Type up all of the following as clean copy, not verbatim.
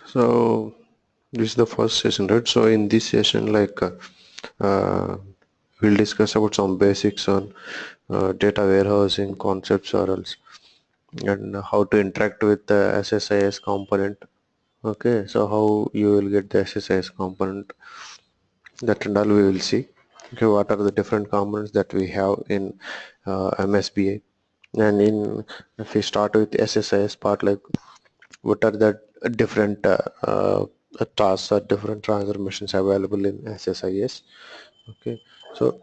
So this is the first session, right? So in this session, uh, we'll discuss about some basics on data warehousing concepts or else, and how to interact with the SSIS component. Okay, so how you will get the SSIS component, that and all we will see. Okay, what are the different components that we have in MSBI, and in if we start with SSIS part, like what are the different tasks or different transformations available in SSIS. Okay, so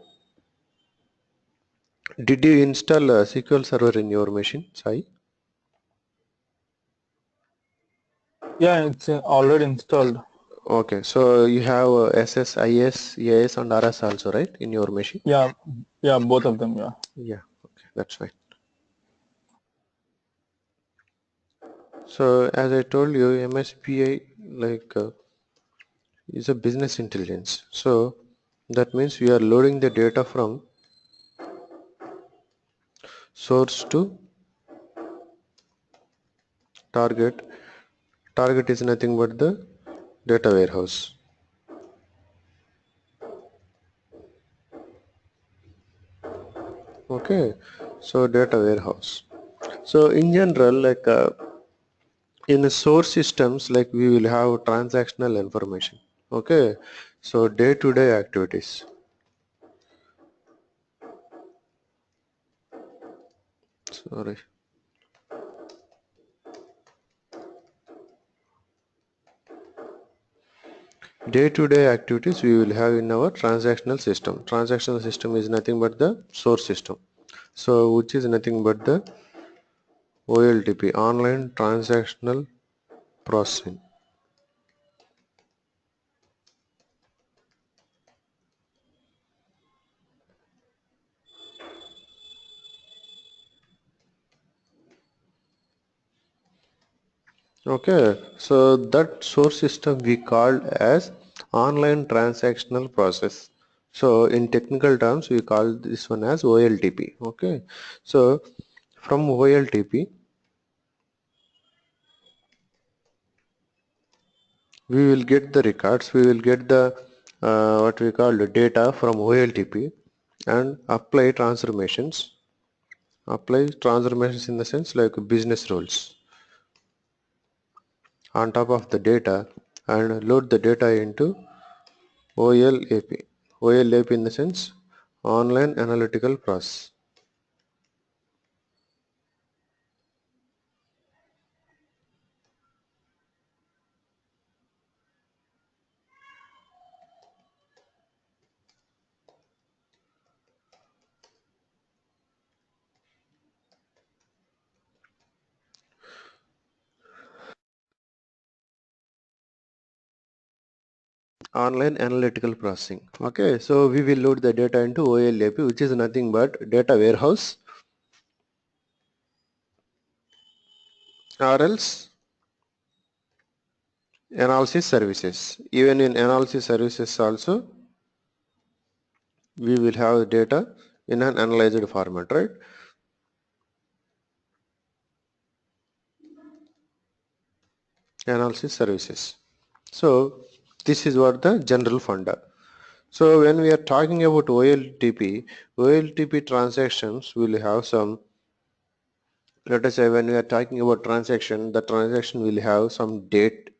did you install a SQL Server in your machine, Sai? Yeah, it's already installed. Okay, so you have SSIS, EIS and RS also, right, in your machine? Yeah, yeah, both of them. Yeah, Yeah, okay, that's fine. So as I told you, MSBI is a business intelligence. So that means we are loading the data from source to target. Target is nothing but the data warehouse. Okay, so data warehouse. So in general, in source systems, like we will have transactional information. Okay, so day-to-day activities. Sorry. Day-to-day activities we will have in our transactional system. Transactional system is nothing but the source system. So which is nothing but the OLTP, online transactional processing. Okay, so that source system we called as online transactional process. So in technical terms, we call this one as OLTP. Okay, so from OLTP, we will get the records, we will get the what we call the data from OLTP and apply transformations in the sense like business rules on top of the data and load the data into OLAP. OLAP in the sense online analytical process. Online analytical processing. Okay, so we will load the data into OLAP, which is nothing but data warehouse or else analysis services. Even in analysis services also, we will have data in an analyzed format, right? Analysis services. So this is what the general funda. So when we are talking about OLTP transactions will have some, let us say when we are talking about transaction, the transaction will have some date,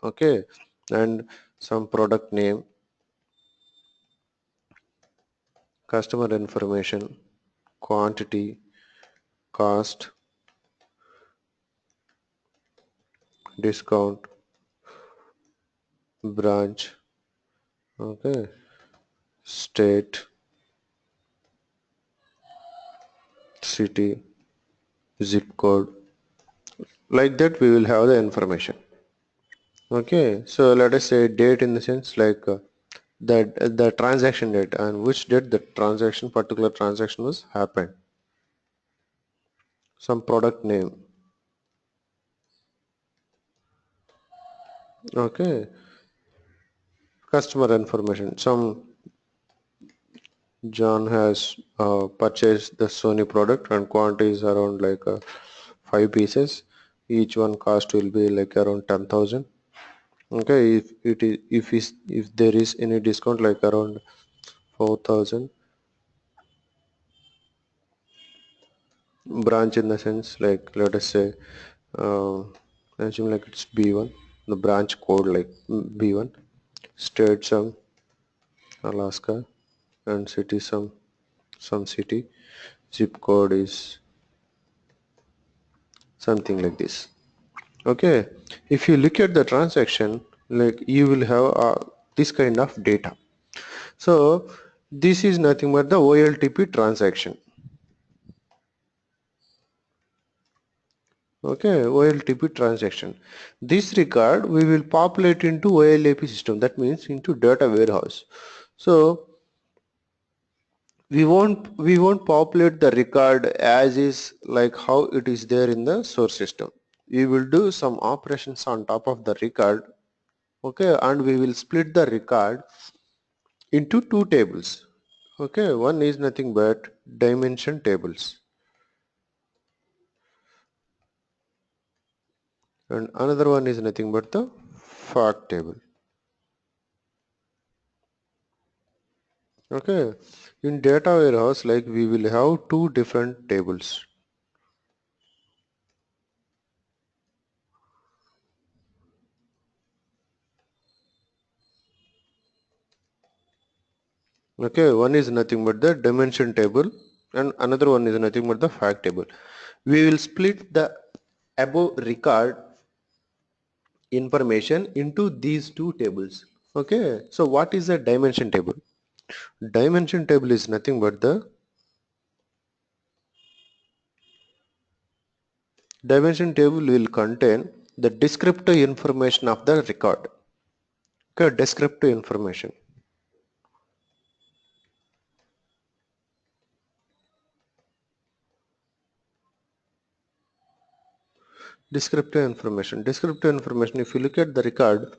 okay, and some product name, customer information, quantity, cost, discount, branch, okay, state, city, zip code. Like that we will have the information. Okay, so let us say date in the sense like that the transaction date and which date the particular transaction was happened. Some product name. Okay, customer information. Some John has purchased the Sony product and quantity is around 5 pieces. Each one cost will be like around 10,000. Okay, if there is any discount like around 4,000, branch in the sense like let us say, uh, assume like it's B1, the branch code like B1, state some Alaska, and city some city, zip code is something like this. Okay, if you look at the transaction, like you will have this kind of data. So this is nothing but the OLTP transaction. Okay, OLTP transaction. This record we will populate into OLAP system. That means into data warehouse. So we won't populate the record as is like how it is there in the source system. We will do some operations on top of the record. Okay, and we will split the record into two tables. Okay, one is nothing but dimension tables and another one is nothing but the fact table. Okay, in data warehouse like we will have two different tables. Okay, one is nothing but the dimension table and another one is nothing but the fact table. We will split the above record information into these two tables. Okay, so what is a dimension table? Dimension table is nothing but the dimension table will contain the descriptive information of the record. Okay, descriptive information. Descriptive information. Descriptive information. If you look at the record,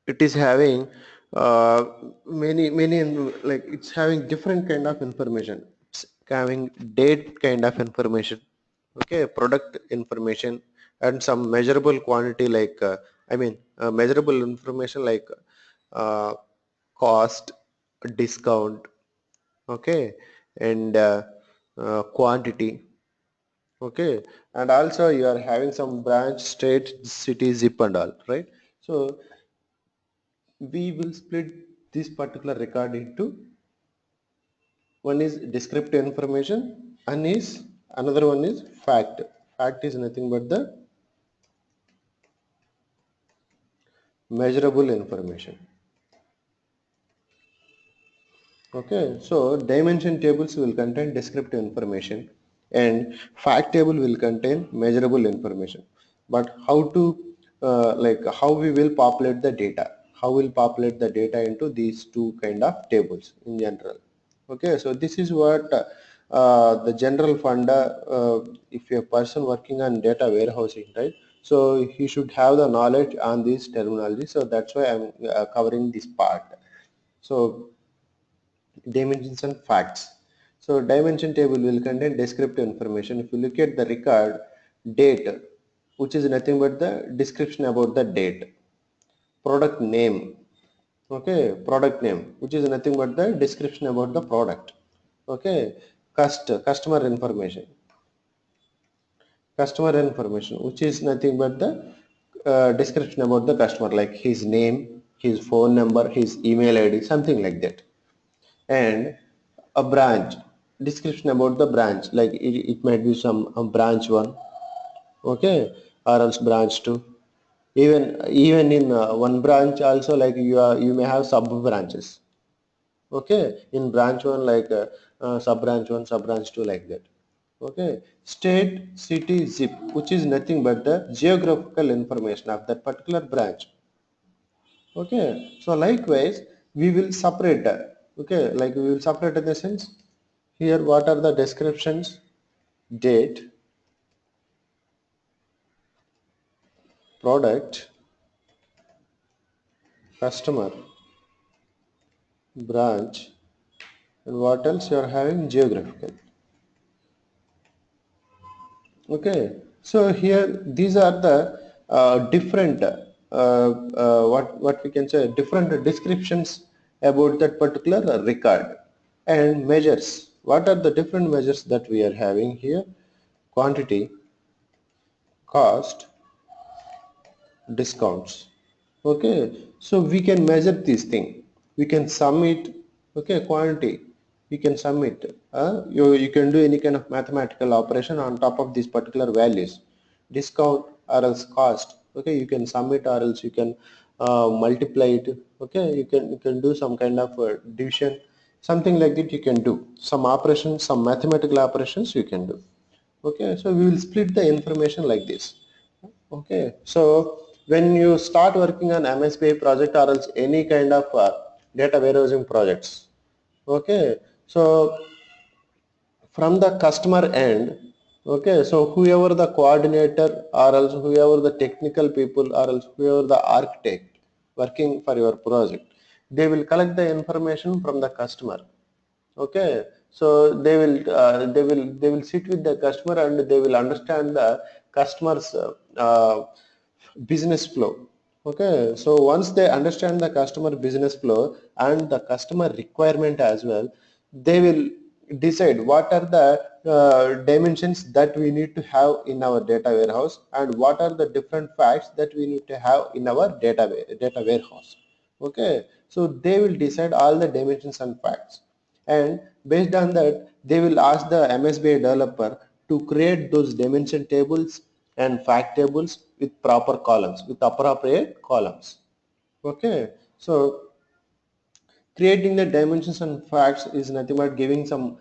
it is having uh, many like it's having different kind of information. It's having date kind of information. Okay, product information and some measurable quantity like measurable information like uh, cost, discount. Okay, and quantity. Okay, and also you are having some branch, state, city, zip and all, right? So we will split this particular record into one is descriptive information and is another one is fact. Fact is nothing but the measurable information. Okay, so dimension tables will contain descriptive information and fact table will contain measurable information. But how to like how we will populate the data? How we'll populate the data into these two kind of tables in general. Okay, so this is what the general funda, if you're a person working on data warehousing, right? So he should have the knowledge on this terminology. So that's why I'm covering this part. So dimensions and facts. So dimension table will contain descriptive information. If you look at the record date, which is nothing but the description about the date. Product name, okay, product name, which is nothing but the description about the product. Okay, customer information, which is nothing but the description about the customer, like his name, his phone number, his email ID, something like that. And a branch, description about the branch, like it might be some branch one, okay, or else branch two. Even in one branch also, like you may have sub branches. Okay, in branch one like sub branch one, sub branch two, like that. Okay, state, city, zip, which is nothing but the geographical information of that particular branch. Okay, so likewise we will separate that. Okay, like we will separate in the sense here what are the descriptions: date, product, customer, branch, and what else you are having: geographical. Okay, so here these are the different. what we can say, different descriptions about that particular record. And measures, what are the different measures that we are having here? Quantity, cost, discounts. Okay, so we can measure this thing, we can sum it. Okay, quantity, we can sum it. You can do any kind of mathematical operation on top of these particular values. Discount or else cost, okay, you can sum it or else you can multiply it. Okay, you can do some kind of division, something like that. You can do some operations, some mathematical operations you can do. Okay, so we will split the information like this. Okay, so when you start working on MSBI project or else any kind of data warehousing projects, okay, so from the customer end, okay, so whoever the coordinator or else whoever the technical people or else whoever the architect working for your project, they will collect the information from the customer. Okay, so they will sit with the customer and they will understand the customer's business flow. Okay, so once they understand the customer business flow and the customer requirement as well, they will decide what are the dimensions that we need to have in our data warehouse and what are the different facts that we need to have in our data warehouse. Okay, so they will decide all the dimensions and facts, and based on that they will ask the MSBI developer to create those dimension tables and fact tables with proper columns, with appropriate columns. Okay, so creating the dimensions and facts is nothing but giving some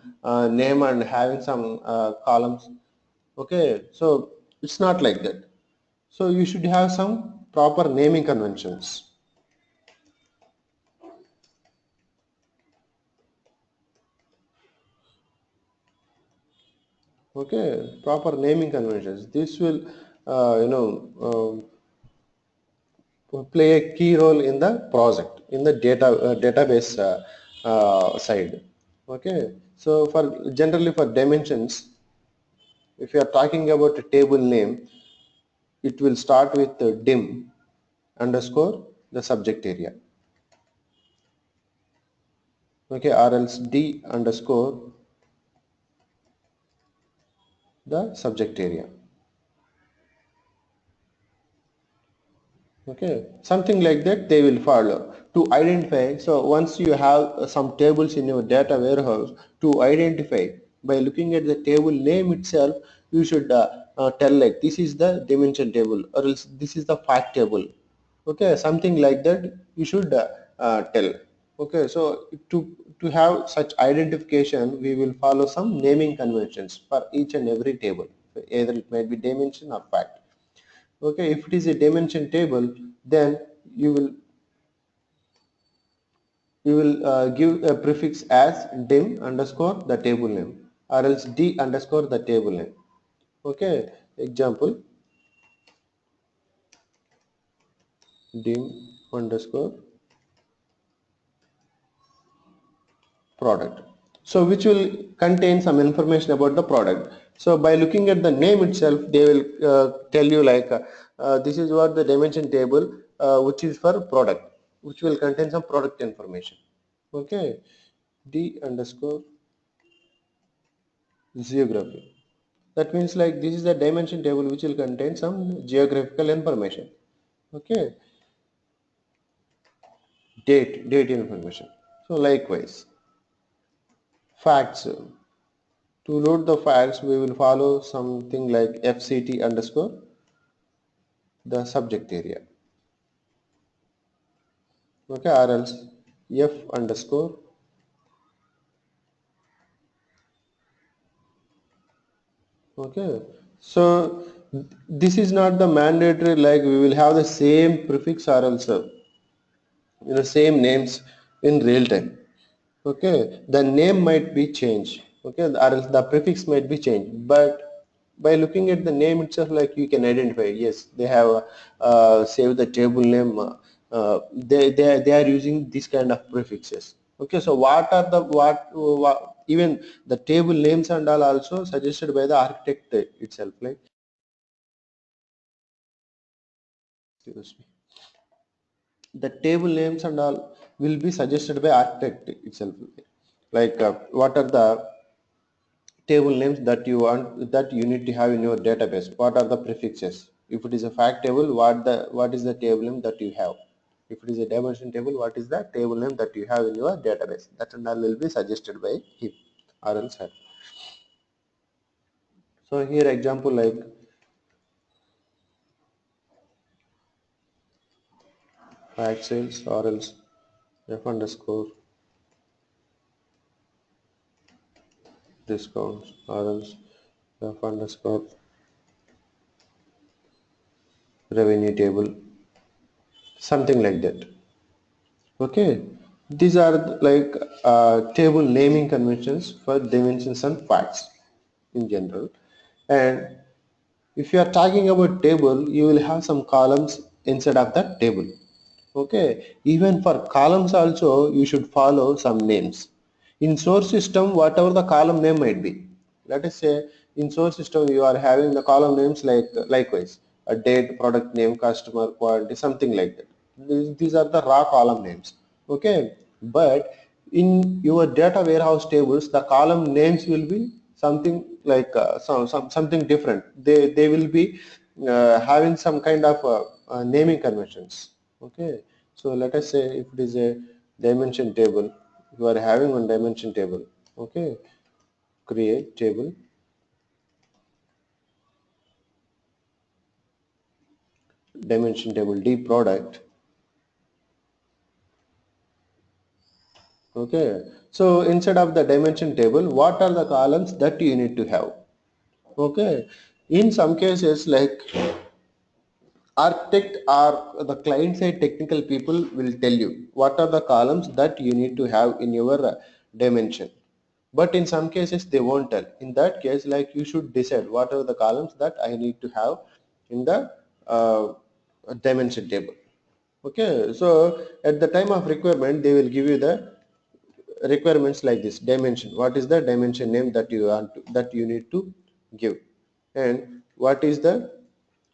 name and having some columns. Okay, so it's not like that. So you should have some proper naming conventions. Okay, proper naming conventions. This will, play a key role in the project, in the database side. Okay, so for generally for dimensions, if you are talking about a table name, it will start with dim underscore the subject area. Okay, or else d underscore the subject area. Okay, something like that they will follow to identify. So once you have some tables in your data warehouse, to identify by looking at the table name itself, you should tell like this is the dimension table or else this is the fact table. Okay, something like that you should tell. Okay, so to have such identification we will follow some naming conventions for each and every table, either it might be dimension or fact. Okay, if it is a dimension table, then you will give a prefix as dim underscore the table name or else d underscore the table name. Okay, example dim underscore product. So which will contain some information about the product. So by looking at the name itself, they will tell you like this is what the dimension table which is for product, which will contain some product information. Okay, d underscore geography. That means like this is a dimension table which will contain some geographical information. Okay, date information. So likewise, facts. To load the facts, we will follow something like fct underscore the subject area. Okay, or else f underscore. Okay, so this is not the mandatory like we will have the same prefix or else same names in real time. Okay, the name might be changed. Okay, or else the prefix might be changed, but by looking at the name itself, like you can identify, yes, they have saved the table name, they are using this kind of prefixes. Okay, so what are the what even the table names and all also suggested by the architect itself, like excuse me, the table names and all will be suggested by architect itself, like what are the table names that you want, that you need to have in your database, what are the prefixes. If it is a fact table, what is the table name that you have. If it is a dimension table, what is the table name that you have in your database. That and all will be suggested by him or else her. So here example like fact sales or else f underscore discounts or else f underscore revenue table, something like that. Okay, these are like table naming conventions for dimensions and facts in general. And if you are talking about table, you will have some columns inside of that table. Okay, even for columns also you should follow some names. In source system, whatever the column name might be. Let us say in source system you are having the column names like likewise a date, product name, customer, quantity, something like that. These are the raw column names. Okay, but in your data warehouse tables, the column names will be something like something different. They will be having some kind of naming conventions. Okay, so let us say if it is a dimension table, you are having one dimension table. Okay, create table, dimension table d product. Okay, so inside of the dimension table, what are the columns that you need to have. Okay, in some cases like architect or the client side technical people will tell you what are the columns that you need to have in your dimension, but in some cases they won't tell. In that case, like, you should decide what are the columns that I need to have in the uh, dimension table. Okay, so at the time of requirement they will give you the requirements like this: dimension, what is the dimension name that you want to, that you need to give, and what is the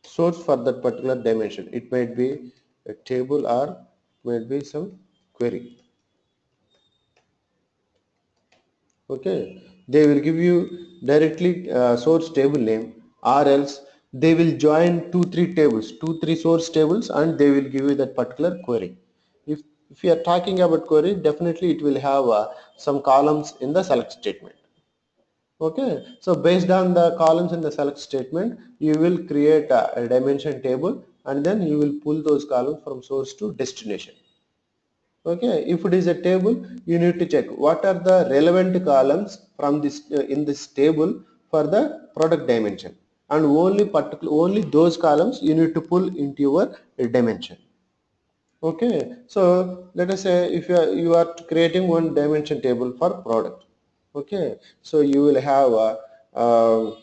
source for that particular dimension. It might be a table or might be some query. Okay, they will give you directly source table name, or else they will join two three source tables and they will give you that particular query. If you are talking about query, definitely it will have some columns in the select statement. Okay, so based on the columns in the select statement, you will create a dimension table and then you will pull those columns from source to destination. Okay, if it is a table, you need to check what are the relevant columns from this in this table for the product dimension, and only those columns you need to pull into your dimension. Okay, so let us say if you are creating one dimension table for product. Okay, so you will have a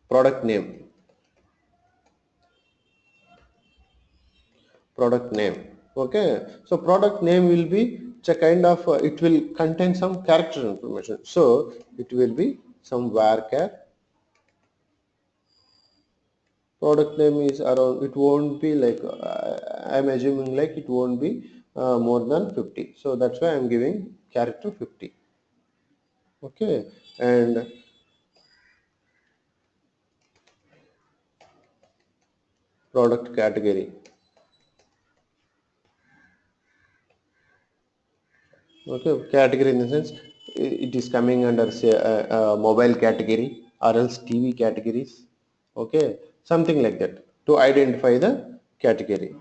product name, product name. Okay, so product name will be, it's a kind of it will contain some character information, so it will be some varchar. Product name is around, it won't be like I'm assuming like it won't be more than 50, so that's why I'm giving character 50. Okay, and product category. Okay, category in the sense it is coming under say mobile category or else TV categories. Okay, something like that to identify the category.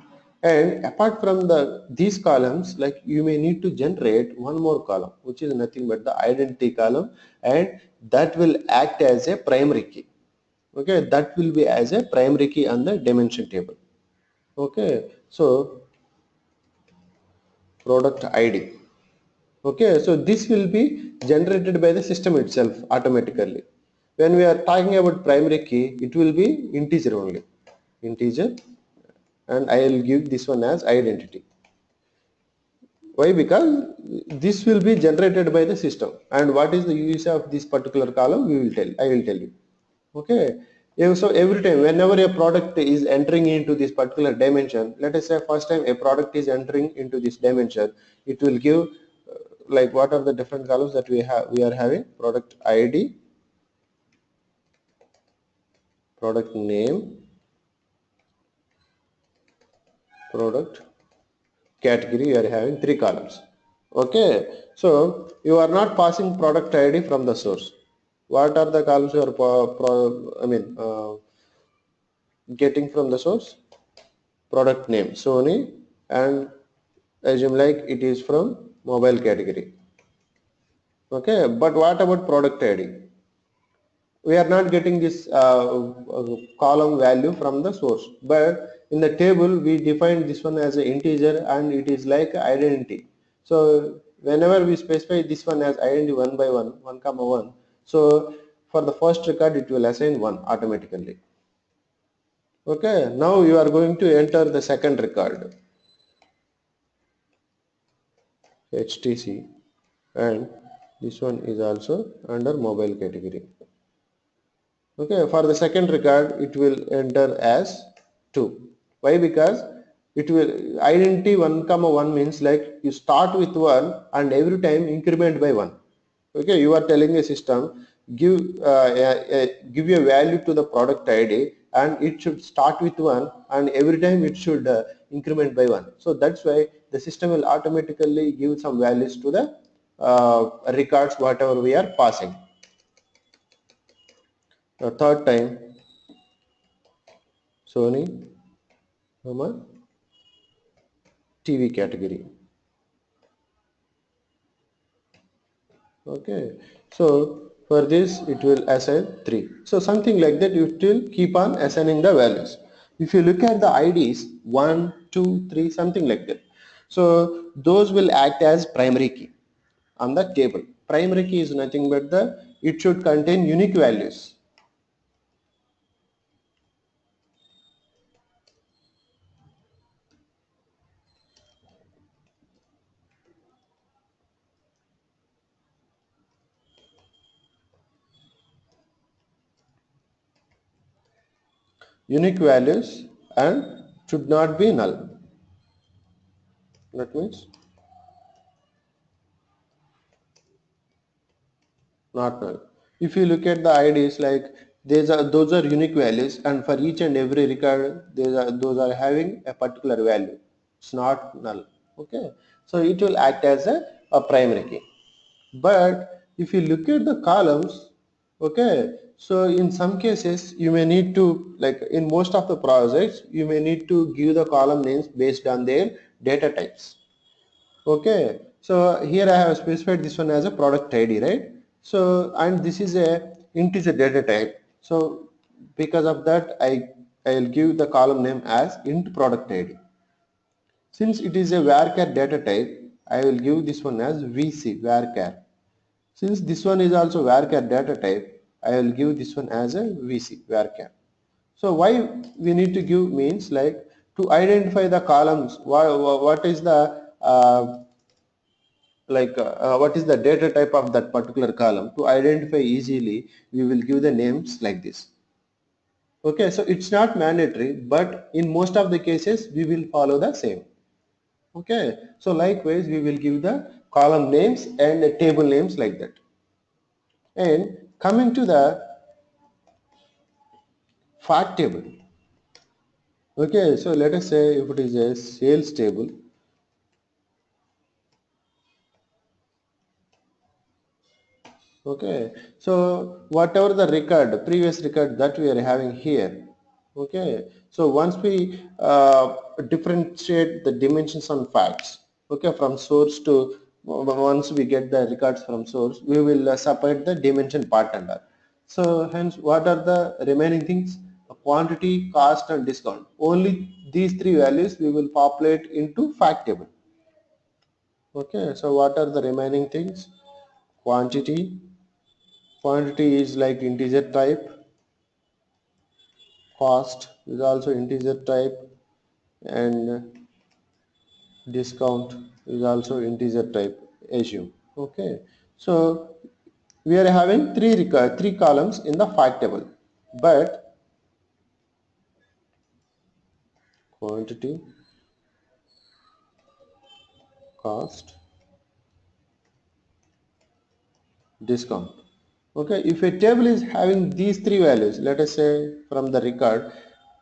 And apart from the these columns, like, you may need to generate one more column which is nothing but the identity column, and that will act as a primary key. Okay, that will be as a primary key on the dimension table. Okay, so product ID. Okay, so this will be generated by the system itself automatically. When we are talking about primary key, it will be integer only, integer, and I will give this one as identity. Why? Because this will be generated by the system, and what is the use of this particular column, we will tell. I will tell you. Okay, So every time whenever a product is entering into this particular dimension, let us say first time a product is entering into this dimension, it will give like what are the different columns that we are having: product ID, product name, product category. You are having three columns. Okay, so you are not passing product ID from the source. What are the columns you are getting from the source? Product name Sony, and assume like it is from mobile category. Okay, but what about product ID? We are not getting this column value from the source, but in the table we define this one as an integer and it is like identity. So whenever we specify this one as identity 1 by 1, 1 comma 1, so for the first record it will assign 1 automatically. Okay, now you are going to enter the second record, HTC, and this one is also under mobile category. Okay, for the second record it will enter as 2. Why? Because it will identity 1 comma 1 means like you start with 1 and every time increment by 1. Okay, you are telling a system give give a value to the product ID and it should start with 1 and every time it should increment by 1. So that's why the system will automatically give some values to the records whatever we are passing. The third time Sony, TV category. Okay, so for this it will assign 3. So something like that, you will keep on assigning the values. If you look at the IDs 1, 2, 3, something like that, so those will act as primary key on the table. Primary key is nothing but it should contain unique values. Unique values and should not be null. That means not null. If you look at the IDs, like those are unique values, and for each and every record those are having a particular value. It's not null. Okay, so it will act as a primary key. But if you look at the columns, okay, so in some cases you may need to, like in most of the projects, you may need to give the column names based on their data types. Okay, so here I have specified this one as a product ID, right? So and this is a integer data type. So because of that, I'll give the column name as int product ID. Since it is a varchar data type, I will give this one as VC varchar. Since this one is also varchar data type, I will give this one as a VC varchar. So why we need to give means like to identify the columns. What is the what is the data type of that particular column. To identify easily, we will give the names like this. Okay, so it's not mandatory, but in most of the cases we will follow the same. Okay, so likewise we will give the column names and the table names like that. And coming to the fact table. Okay, so let us say if it is a sales table. Okay, so whatever the record, previous record that we are having here. Okay, so once we differentiate the dimensions on facts, okay, from source to once we get the records from source, we will separate the dimension part under. So hence, what are the remaining things? Quantity, cost, and discount. Only these three values we will populate into fact table. Okay, so what are the remaining things? Quantity. Quantity is like integer type, cost is also integer type, and discount is also integer type, assume. Okay, so we are having three columns in the fact table, but quantity, cost, discount. Okay, if a table is having these three values, let us say from the record,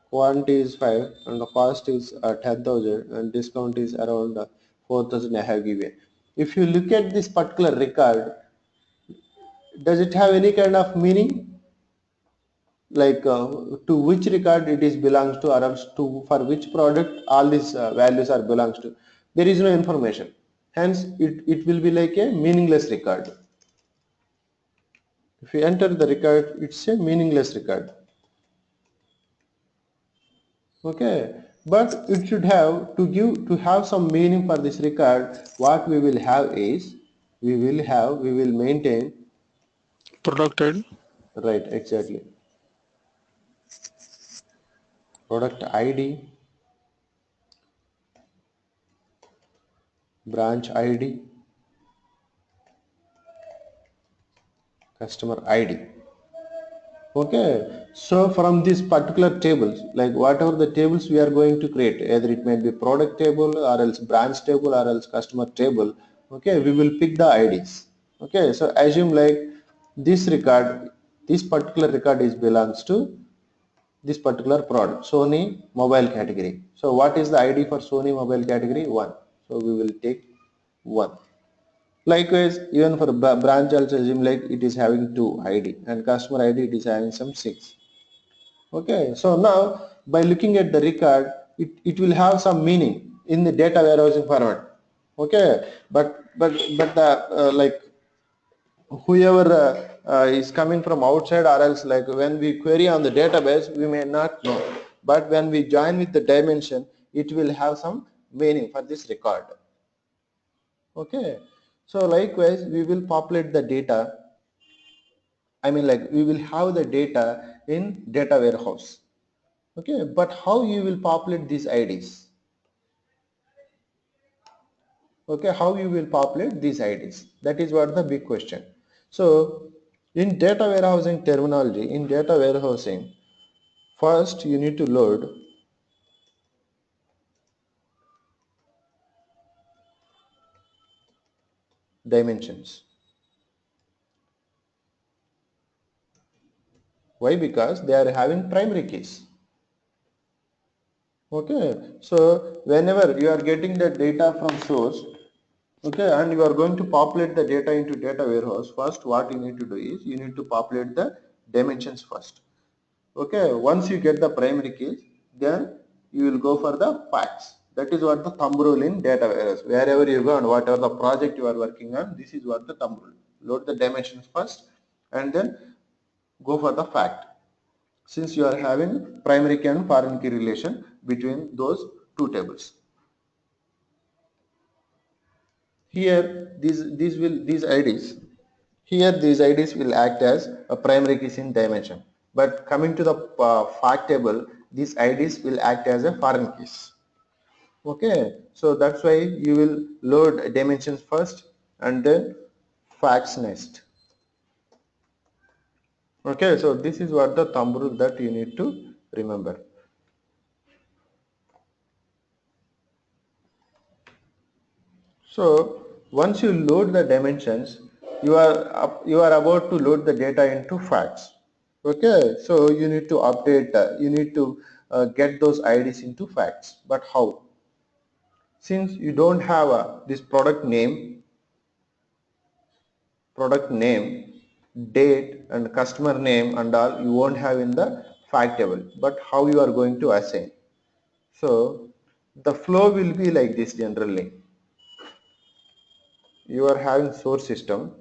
quantity is 5 and the cost is 10,000 and discount is around 4,000 I have given. If you look at this particular record, does it have any kind of meaning? Like to which record it is belongs to, or else to for which product all these values are belongs to? There is no information. Hence, it will be like a meaningless record. If you enter the record, it's a meaningless record. Okay, but it should have to have some meaning for this record. What we will have is we will maintain, Product ID. right, exactly, product ID, branch ID, customer ID. Okay, so from these particular tables, like whatever the tables we are going to create, either it may be product table or else branch table or else customer table. Okay, we will pick the IDs. Okay, so assume like this record, this particular record is belongs to this particular product, Sony mobile category. So what is the ID for Sony mobile category? 1. So we will take 1. Likewise, even for branch also assume like it is having 2 ID and customer ID it is having some 6. Okay, so now by looking at the record, it will have some meaning in the data warehousing format. Okay, but the like whoever is coming from outside or else like when we query on the database, we may not know. But when we join with the dimension, it will have some meaning for this record. Okay, so likewise we will populate the data. I mean like we will have the data in data warehouse. Okay, but how you will populate these IDs? Okay, how you will populate these IDs? That is what the big question. So in data warehousing terminology, in data warehousing, first you need to load dimensions. Why? Because they are having primary keys. Okay, so whenever you are getting the data from source, okay, and you are going to populate the data into data warehouse, first what you need to do is you need to populate the dimensions first. Okay, once you get the primary keys, then you will go for the facts. That is what the thumb rule in data warehouse. Wherever you go and whatever the project you are working on, this is what the thumb rule. Load the dimensions first and then go for the fact. Since you are having primary key and foreign key relation between those two tables. Here these IDs, here these IDs will act as a primary keys in dimension. But coming to the fact table, these IDs will act as a foreign keys. Okay, so that's why you will load dimensions first and then facts next. Okay, so this is what the thumb rule that you need to remember. So once you load the dimensions, you are about to load the data into facts. Okay, so you need to update, you need to get those IDs into facts. But how? Since you don't have this product name, date and customer name and all, you won't have in the fact table. But how you are going to assign? So the flow will be like this generally. You are having source system.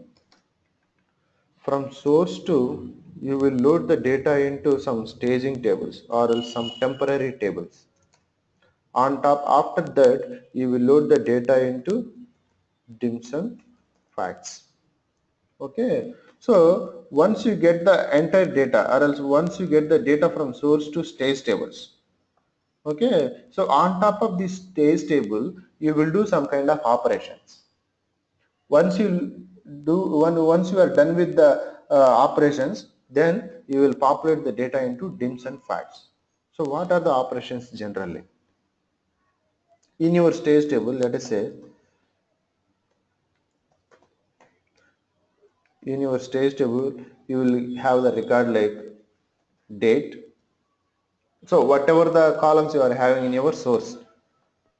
From source to, you will load the data into some staging tables or else some temporary tables. On top, after that, you will load the data into dims and facts. Okay. So once you get the entire data or else once you get the data from source to stage tables. Okay. So on top of this stage table, you will do some kind of operations. Once you once you are done with the operations, then you will populate the data into dims and facts. So what are the operations generally? In your stage table, let us say, in your stage table, you will have the record like date. So whatever the columns you are having in your source,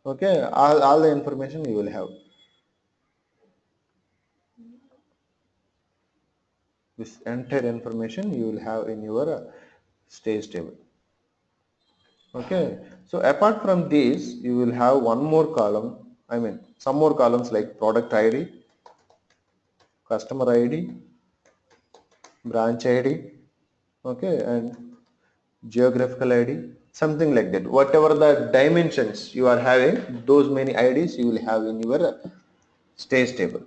okay, all the information you will have. This entire information you will have in your stage table. Okay, so apart from this, you will have one more column. I mean, some more columns like product ID, customer ID, branch ID, okay, and geographical ID, something like that. Whatever the dimensions you are having, those many IDs you will have in your stage table.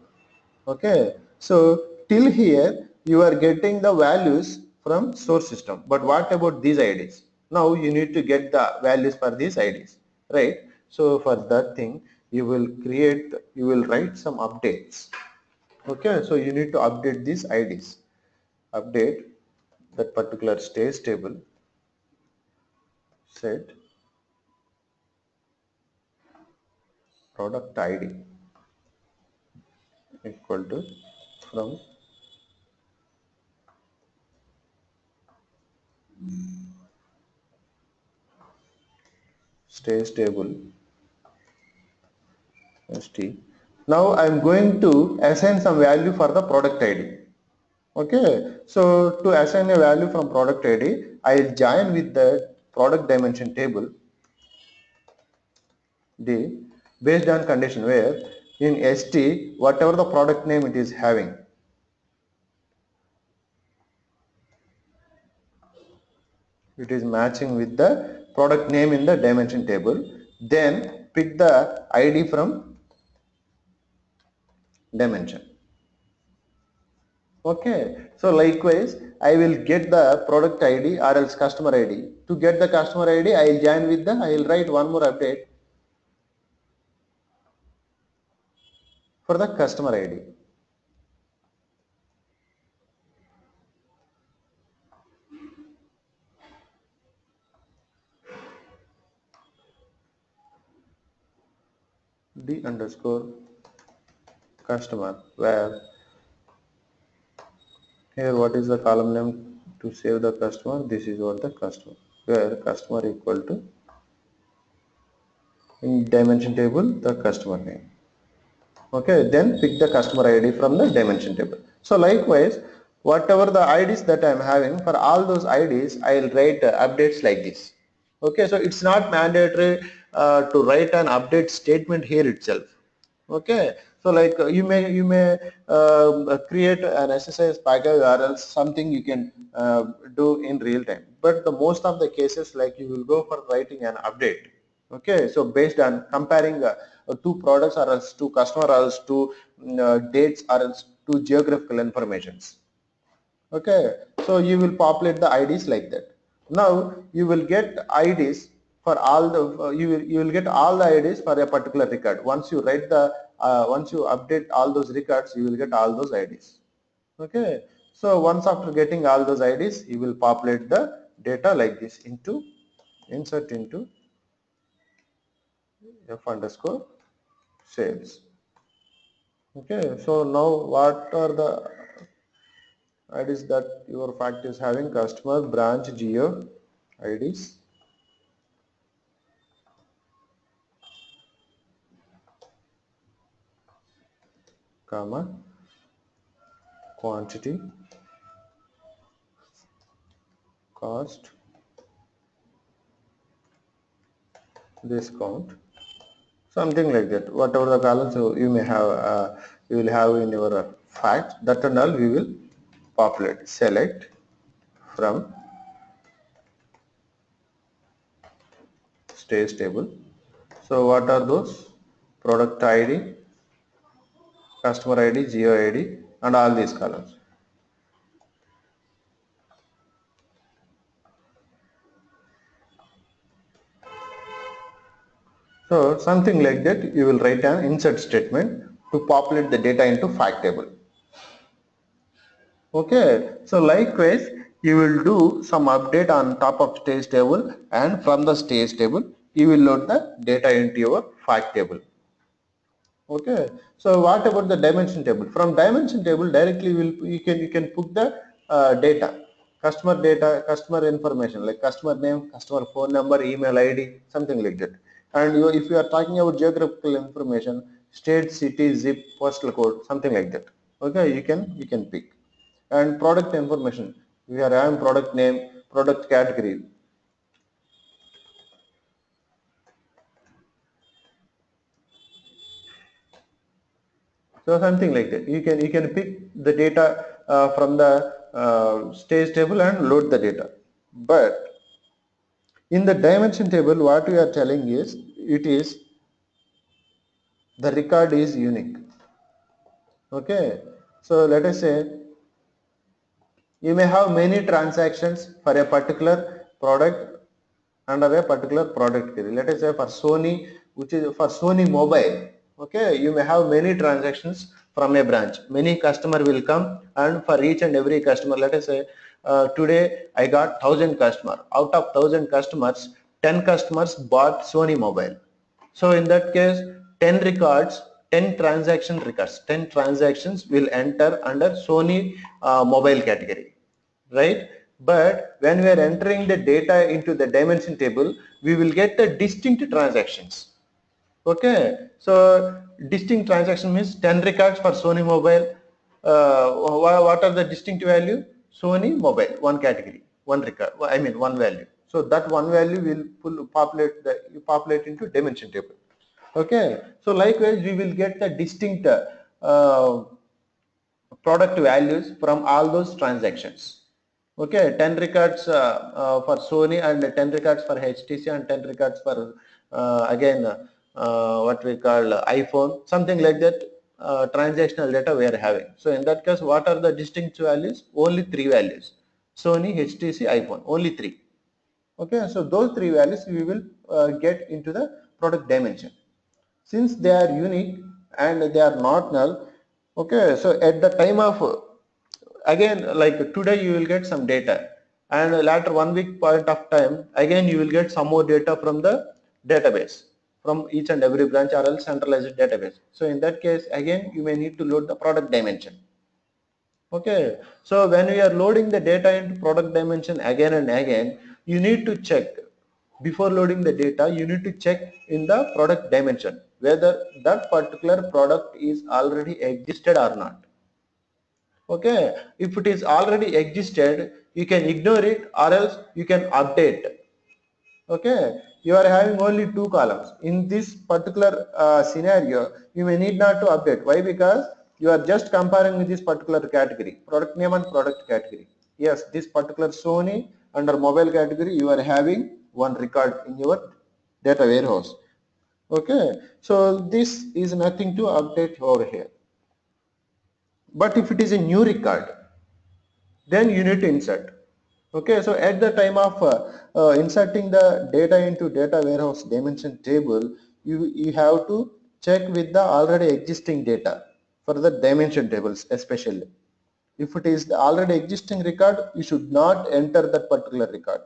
Okay, so till here you are getting the values from source system. But what about these IDs? Now you need to get the values for these IDs, right? So for that thing, you will write some updates. Okay, so you need to update these IDs. Update that particular stage table, set product ID equal to from stage table st. Now I am going to assign some value for the product ID. Okay, so to assign a value from product ID, I will join with the product dimension table D based on condition where in st whatever the product name it is having, it is matching with the product name in the dimension table. Then pick the ID from dimension. Okay, so likewise I will get the product ID or else customer ID. To get the customer ID, I will join with the, I will write one more update for the customer ID. D underscore customer, where here what is the column name to save the customer, this is what the customer, where customer equal to in dimension table the customer name. Okay, then pick the customer ID from the dimension table. So likewise, whatever the IDs that I am having, for all those IDs I will write updates like this. Okay, so it's not mandatory to write an update statement here itself. Okay, so like you may create an SSIS package or else something you can do in real time, but the most of the cases like you will go for writing an update. Okay, so based on comparing two products or else two customer or else two dates or else two geographical informations. Okay, so you will populate the IDs like that. Now you will get IDs for all the you will get all the IDs for a particular record. Once you write the once you update all those records, you will get all those IDs. Okay, so once after getting all those IDs, you will populate the data like this into insert into f underscore sales. Okay, so now what are the IDs that your fact is having? Customer, branch, geo IDs, comma, quantity, cost, discount, something like that. Whatever the columns you may have, you will have in your fact, that and all we will populate. Select from stage table. So what are those? Product ID, customer ID, geo ID, and all these columns. So something like that, you will write an insert statement to populate the data into fact table. Okay, so likewise, you will do some update on top of stage table and from the stage table you will load the data into your fact table. Okay, so what about the dimension table? From dimension table directly you can put the data, customer information like customer name, customer phone number, email ID, something like that. And if you are talking about geographical information, state, city, zip, postal code, something like that. Okay, you can pick. And product information, we are having product name, product category. So something like that. You can pick the data from the stage table and load the data. But in the dimension table, what we are telling is it is the record is unique. Okay. So let us say you may have many transactions for a particular product under a particular product category. Let us say for Sony, which is for Sony mobile. Okay, you may have many transactions from a branch. Many customer will come, and for each and every customer, let us say today I got 1,000 customers. Out of 1,000 customers, 10 customers bought Sony mobile. So in that case, 10 records, 10 transaction records, 10 transactions will enter under Sony mobile category, right? But when we are entering the data into the dimension table, we will get the distinct transactions. Okay, so distinct transaction means 10 records for Sony mobile. What are the distinct value? Sony mobile, one category, one record, I mean one value. So that one value will populate into dimension table. Okay, so likewise we will get the distinct product values from all those transactions. Okay, 10 records for Sony and 10 records for HTC and 10 records for again what we call iPhone, something like that transactional data we are having. So in that case, what are the distinct values? Only three values. Sony, HTC, iPhone, only three. Okay, so those three values we will get into the product dimension. Since they are unique and they are not null, okay, so at the time of again like today you will get some data, and later 1 week point of time again you will get some more data from the database, from each and every branch or else centralized database. So in that case again you may need to load the product dimension. Okay, so when we are loading the data into product dimension again and again, you need to check before loading the data, you need to check in the product dimension whether that particular product is already existed or not. Okay, if it is already existed, you can ignore it or else you can update. Okay, you are having only two columns. In this particular scenario, you may need not to update. Why? Because you are just comparing with this particular category, product name and product category. Yes, this particular Sony under mobile category, you are having one record in your data warehouse. Okay, so this is nothing to update over here. But if it is a new record, then you need to insert. Okay, so at the time of inserting the data into data warehouse dimension table, you have to check with the already existing data for the dimension tables especially. If it is the already existing record, you should not enter that particular record.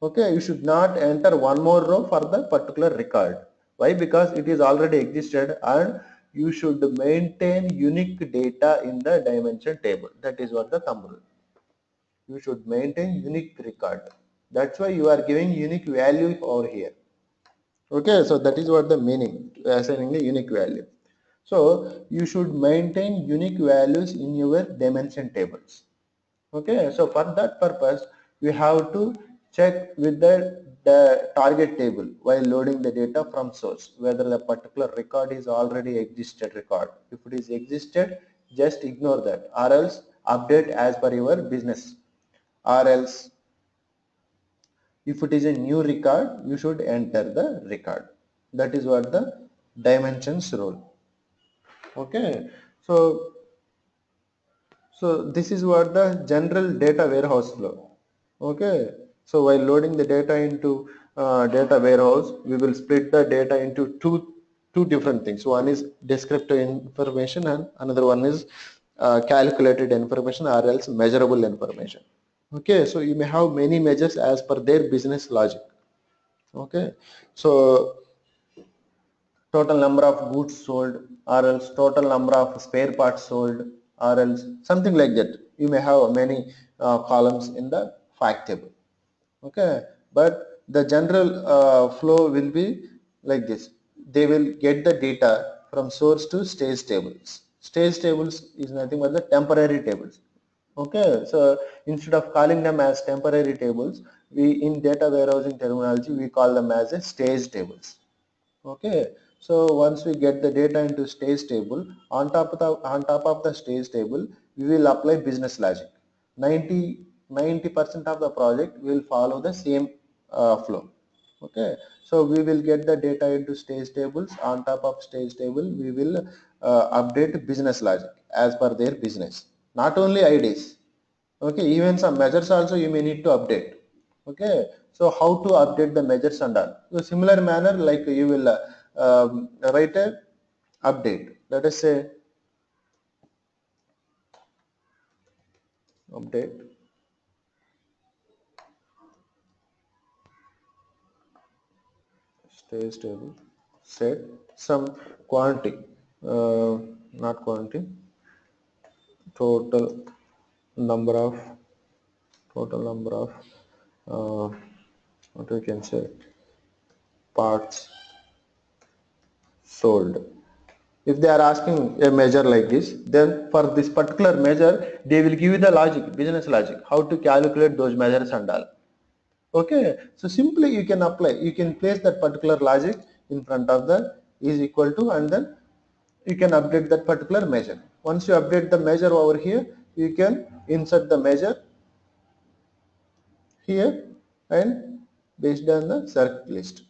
Okay, you should not enter one more row for the particular record. Why? Because it is already existed, and you should maintain unique data in the dimension table. That is what the thumb rule. You should maintain unique record. That's why you are giving unique value over here. Okay, so that is what the meaning, assigning the unique value. So you should maintain unique values in your dimension tables. Okay, so for that purpose, you have to check with the target table while loading the data from source, whether the particular record is already existed record. If it is existed, just ignore that, or else update as per your business, or else if it is a new record, you should enter the record. That is what the dimensions rule. Okay, so this is what the general data warehouse flow. Okay, so while loading the data into data warehouse, we will split the data into two different things. One is descriptive information and another one is calculated information or else measurable information. Okay, so you may have many measures as per their business logic. Okay, so total number of goods sold, or else total number of spare parts sold, or else something like that. You may have many columns in the fact table. Okay, but the general flow will be like this. They will get the data from source to stage tables. Stage tables is nothing but the temporary tables. Okay, so instead of calling them as temporary tables, we in data warehousing terminology we call them as a stage tables. Okay, so once we get the data into stage table, on top of the stage table, we will apply business logic. 90% of the project will follow the same flow. Okay, so we will get the data into stage tables. On top of stage table, we will update business logic as per their business. Not only IDs. Okay, even some measures also you may need to update. Okay, so how to update the measures and all. So similar manner, like you will write a update. Let us say update stage table, set some quantity, uh, not quantity, total number of uh, what we can say, parts sold. If they are asking a measure like this, then for this particular measure they will give you the logic, business logic, how to calculate those measures and all. Okay, so simply you can apply, you can place that particular logic in front of the is equal to, and then you can update that particular measure. Once you update the measure over here, you can insert the measure here and based on the circuit list.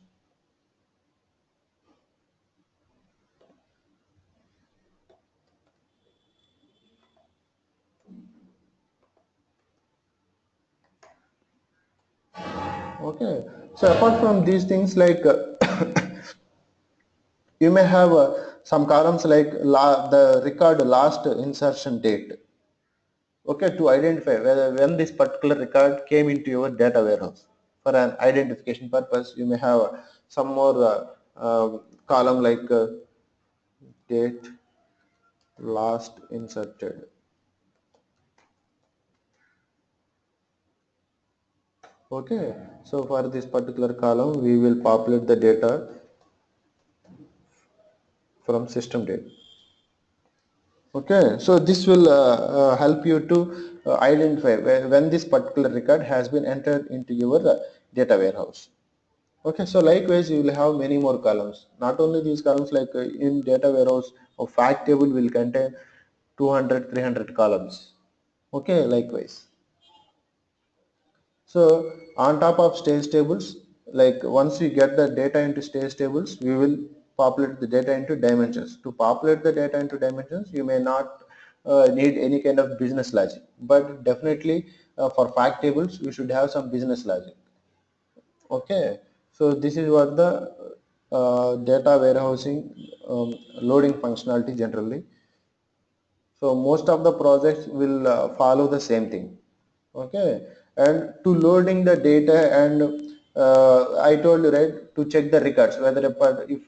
Okay, so apart from these things, like you may have some columns like the record last insertion date. Okay, to identify whether when this particular record came into your data warehouse. For an identification purpose, you may have some more column like date last inserted. Okay, so for this particular column, we will populate the data from system date. Okay, so this will help you to identify when this particular record has been entered into your data warehouse. Okay, so likewise you will have many more columns. Not only these columns, like in data warehouse, a fact table will contain 200, 300 columns. Okay, likewise. So on top of stage tables, like once we get the data into stage tables, we will populate the data into dimensions. To populate the data into dimensions, you may not need any kind of business logic, but definitely for fact tables, we should have some business logic. Okay, so this is what the data warehousing loading functionality generally. So most of the projects will follow the same thing. Okay, and to loading the data, and I told you, right, to check the records whether if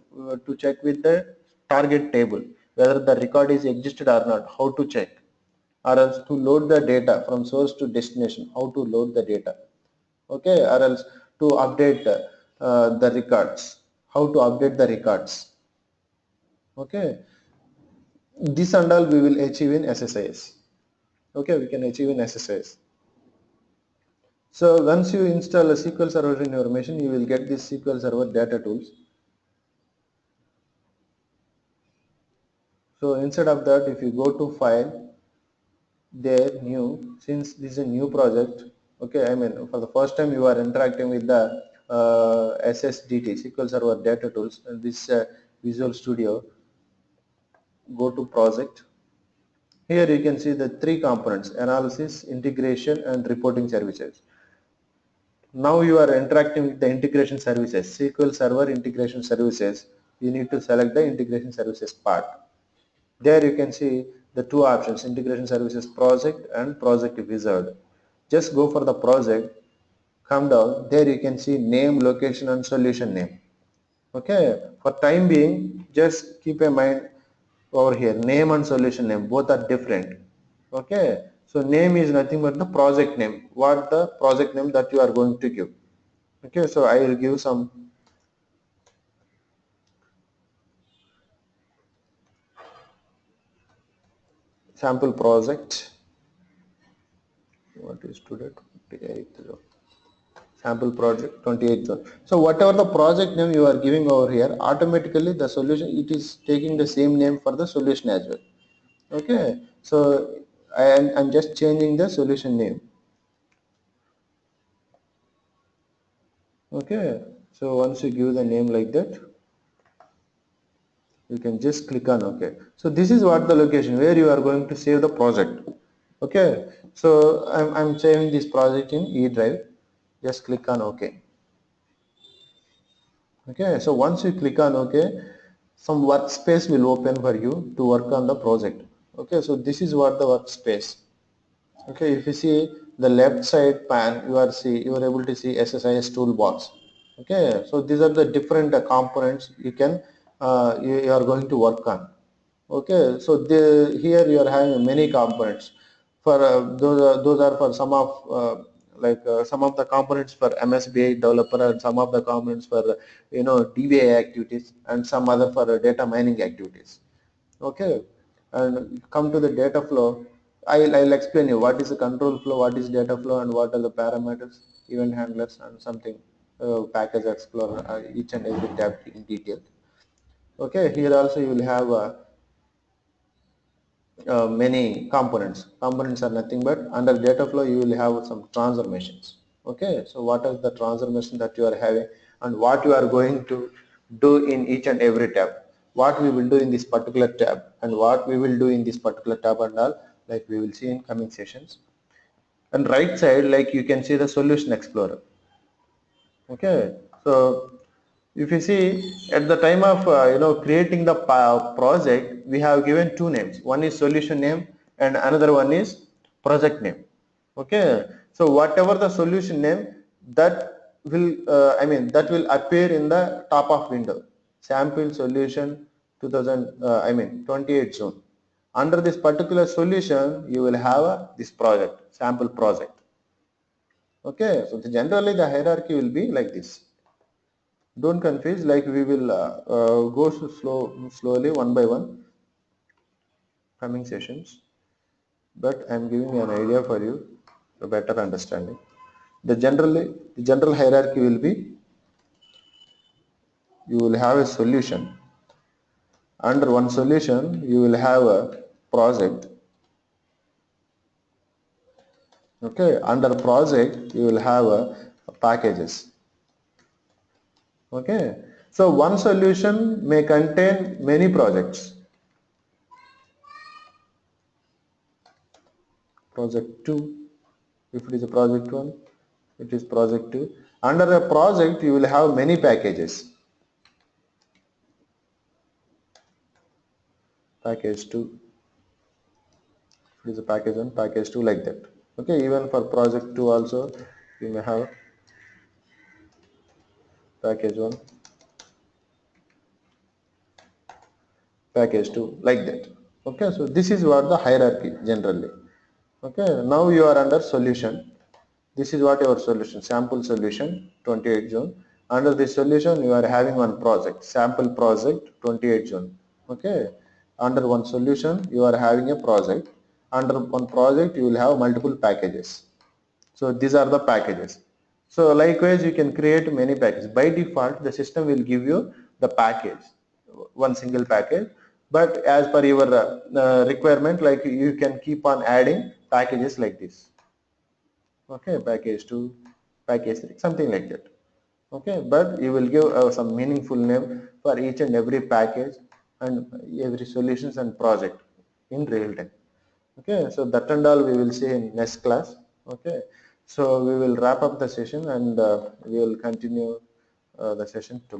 to check with the target table whether the record is existed or not, how to check, or else to load the data from source to destination, how to load the data. Okay, or else to update the records, how to update the records. Okay, this and all we will achieve in SSIS. Okay, we can achieve in SSIS. So once you install a SQL Server in your machine, you will get this SQL Server data tools. So instead of that, if you go to file, there new, since this is a new project, okay, I mean for the first time you are interacting with the SSDT, SQL Server data tools, and this Visual Studio. Go to project. Here you can see the three components: analysis, integration, and reporting services. Now you are interacting with the integration services, SQL Server integration services. You need to select the integration services part. There you can see the two options: integration services project and project wizard. Just go for the project. come down, there you can see name, location and solution name. Okay, for time being, just keep a mind over here, name and solution name, both are different. Okay, so name is nothing but the project name, what the project name that you are going to give. Okay, so I will give some sample project. What is today? 28th. Sample project 28th. So whatever the project name you are giving over here, automatically the solution, it is taking the same name for the solution as well. Okay, so I'm just changing the solution name. Okay, so once you give the name like that, you can just click on OK. So this is what the location where you are going to save the project. Okay, so I'm saving this project in E drive. Just click on OK. Okay, so once you click on OK, some workspace will open for you to work on the project. Okay, so this is what the workspace. Okay, if you see the left side pan, you are able to see SSIS toolbox. Okay, so these are the different components you are going to work on. Okay, so here you are having many components. For those are for some of some of the components for MSBI developer and some of the components for DBA activities and some other for data mining activities. Okay, and come to the data flow. I'll explain you what is the control flow, what is data flow, and what are the parameters, event handlers, and something package explorer, each and every tab in detail. Okay, here also you will have many components. Components are nothing but under data flow you will have some transformations. Okay, so what is the transformation that you are having and what you are going to do in each and every tab. What we will do in this particular tab and what we will do in this particular tab and all, like we will see in coming sessions. And right side, like you can see the solution explorer. Okay, so if you see at the time of creating the project, we have given two names. One is solution name and another one is project name. Okay, so whatever the solution name, that will that will appear in the top of window. Sample solution 28 June. Under this particular solution, you will have this project, sample project. Okay, so generally the hierarchy will be like this. Don't confuse, like we will go slowly one by one coming sessions, but I am giving you an idea for you for better understanding. The general hierarchy will be, you will have a solution. Under one solution you will have a project. Okay, under project you will have a packages. Okay, so one solution may contain many projects. Project 2, if it is a project 1, it is project 2. Under a project you will have many packages. Package 2, if it is a package 1, package 2, like that. Okay, even for project 2 also you may have package 1, package 2, like that. Okay, so this is what the hierarchy generally. Okay, now you are under solution. This is what your solution, sample solution 28 June. Under this solution you are having one project, sample project 28 June. Okay, under one solution you are having a project. Under one project you will have multiple packages. So these are the packages. So likewise you can create many packages. By default the system will give you the package, one single package, but as per your requirement, like you can keep on adding packages like this. Okay, package 2, package 3, something like that. Okay, but you will give some meaningful name for each and every package and every solutions and project in real time. Okay, so that and all we will see in next class. Okay, so we will wrap up the session and we will continue the session tomorrow.